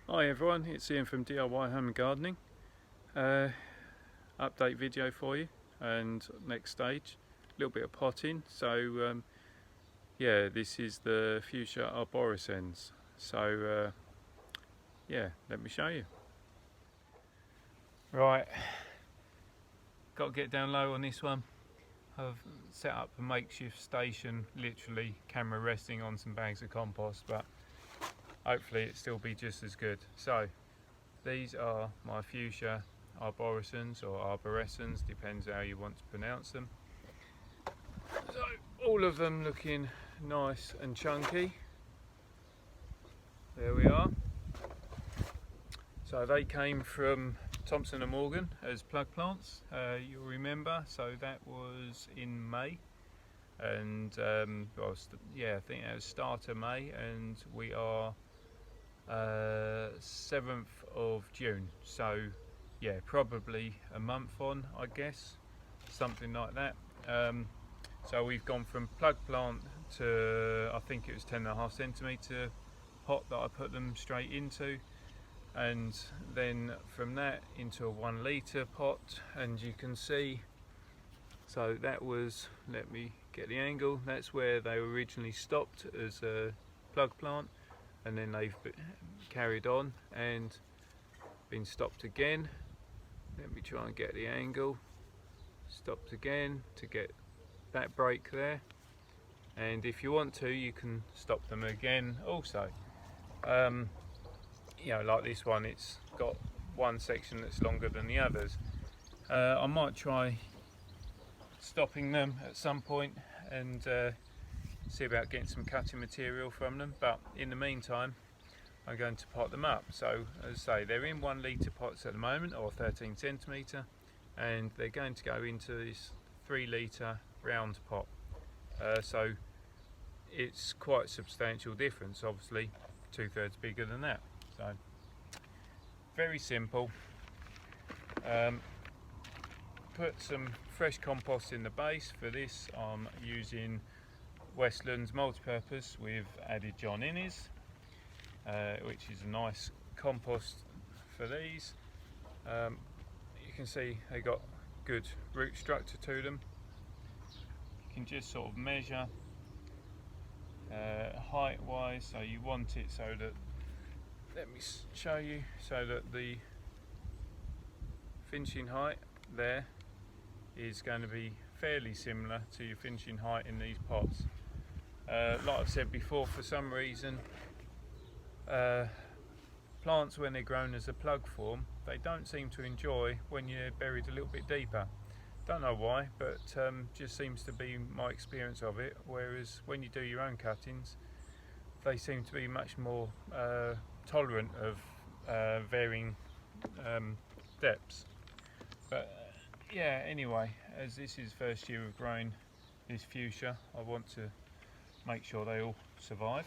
Hi everyone, it's Ian from DIY Home and Gardening. Update video for you, and next stage, a little bit of potting. So yeah, this is the Fuchsia Arborescens. So yeah, let me show you. Right, got to get down low on this one. I've set up a makeshift station, literally camera resting on some bags of compost, but hopefully it'll still be just as good. So these are my Fuchsia Arborescens, or Arborescens, depends how you want to pronounce them. So all of them looking nice and chunky. There we are. So they came from Thompson & Morgan as plug plants, you'll remember. So that was in May, and yeah, I think that was start of May, and we are 7th of June, so yeah, probably a month on, I guess, something like that. So we've gone from plug plant to, I think it was 10.5 centimetre pot that I put them straight into, and then from that into a 1 litre pot. And you can see, so that was, let me get the angle, that's where they originally stopped as a plug plant, and then they've carried on and been stopped again. Let me try and get the angle. Stopped again to get that break there, and if you want to, you can stop them again also. You know, like this one, it's got one section that's longer than the others. I might try stopping them at some point and see about getting some cutting material from them, but in the meantime I'm going to pot them up. So as I say, they're in 1 litre pots at the moment, or 13 centimetre, and they're going to go into this 3 litre round pot. So it's quite a substantial difference, obviously 2/3 bigger than that. So very simple. Put some fresh compost in the base. For this I'm using Westlands multi-purpose with added John Innes, which is a nice compost for these. You can see they got good root structure to them. You can just sort of measure height wise, so you want it so that, let me show you, so that the finishing height there is going to be fairly similar to your finishing height in these pots. Like I've said before, for some reason plants, when they're grown as a plug form, they don't seem to enjoy when you're buried a little bit deeper. Don't know why, but just seems to be my experience of it. Whereas when you do your own cuttings, they seem to be much more tolerant of varying depths. But yeah, anyway, as this is first year of growing this fuchsia, I want to make sure they all survive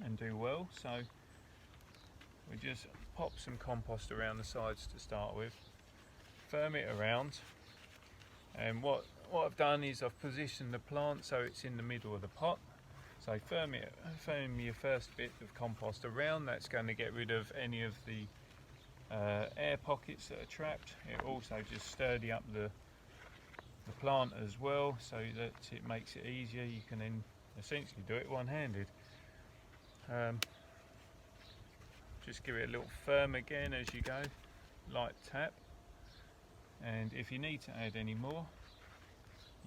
and do well. So we just pop some compost around the sides to start with, firm it around, and what I've done is I've positioned the plant so it's in the middle of the pot. So firm your first bit of compost around. That's going to get rid of any of the air pockets that are trapped. It also just sturdy up the plant as well, so that it makes it easier. You can then essentially do it one-handed. Just give it a little firm again as you go, light tap, and if you need to add any more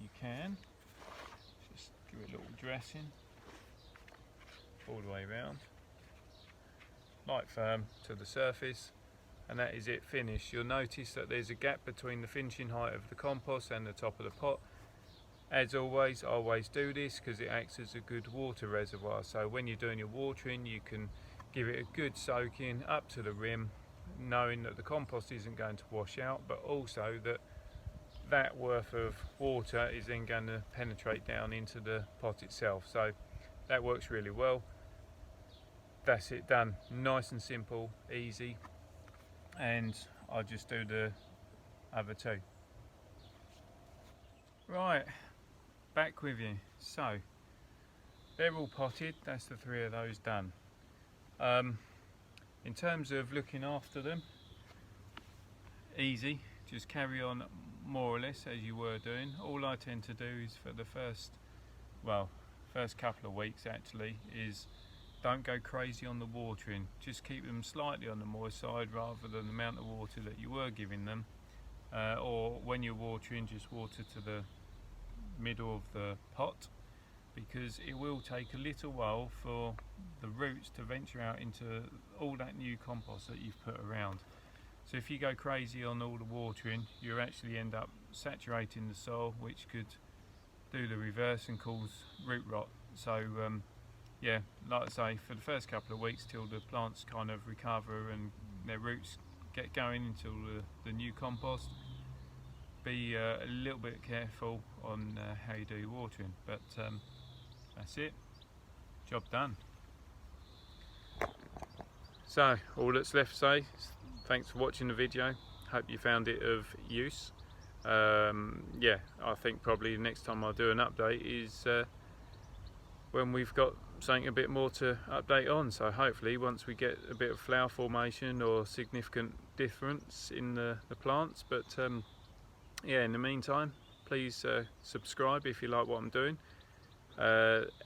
you can. Just give it a little dressing all the way around, light firm to the surface, and that is it, finished. You'll notice that there's a gap between the finishing height of the compost and the top of the pot. As always, I always do this because it acts as a good water reservoir. So when you're doing your watering, you can give it a good soaking up to the rim, knowing that the compost isn't going to wash out, but also that that worth of water is then going to penetrate down into the pot itself. So that works really well. That's it, done. Nice and simple, easy, and I'll just do the other two. Right, back with you. So they're all potted, that's the 3 of those done. In terms of looking after them, easy, just carry on more or less as you were doing. All I tend to do is for the first couple of weeks actually is don't go crazy on the watering. Just keep them slightly on the moist side rather than the amount of water that you were giving them. Or when you're watering, just water to the middle of the pot, because it will take a little while for the roots to venture out into all that new compost that you've put around. So if you go crazy on all the watering, you actually end up saturating the soil, which could do the reverse and cause root rot. So yeah, like I say, for the first couple of weeks till the plants kind of recover and their roots get going into the new compost, be a little bit careful on how you do your watering. But that's it, job done. So all that's left to say is thanks for watching the video. Hope you found it of use. Yeah, I think probably the next time I'll do an update is when we've got something a bit more to update on. So hopefully once we get a bit of flower formation or significant difference in the plants. But yeah, in the meantime, please subscribe if you like what I'm doing.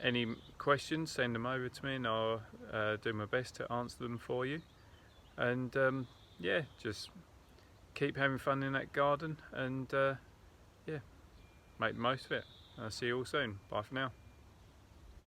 Any questions, send them over to me and I'll do my best to answer them for you. And yeah, just keep having fun in that garden and yeah, make the most of it. I'll see you all soon. Bye for now.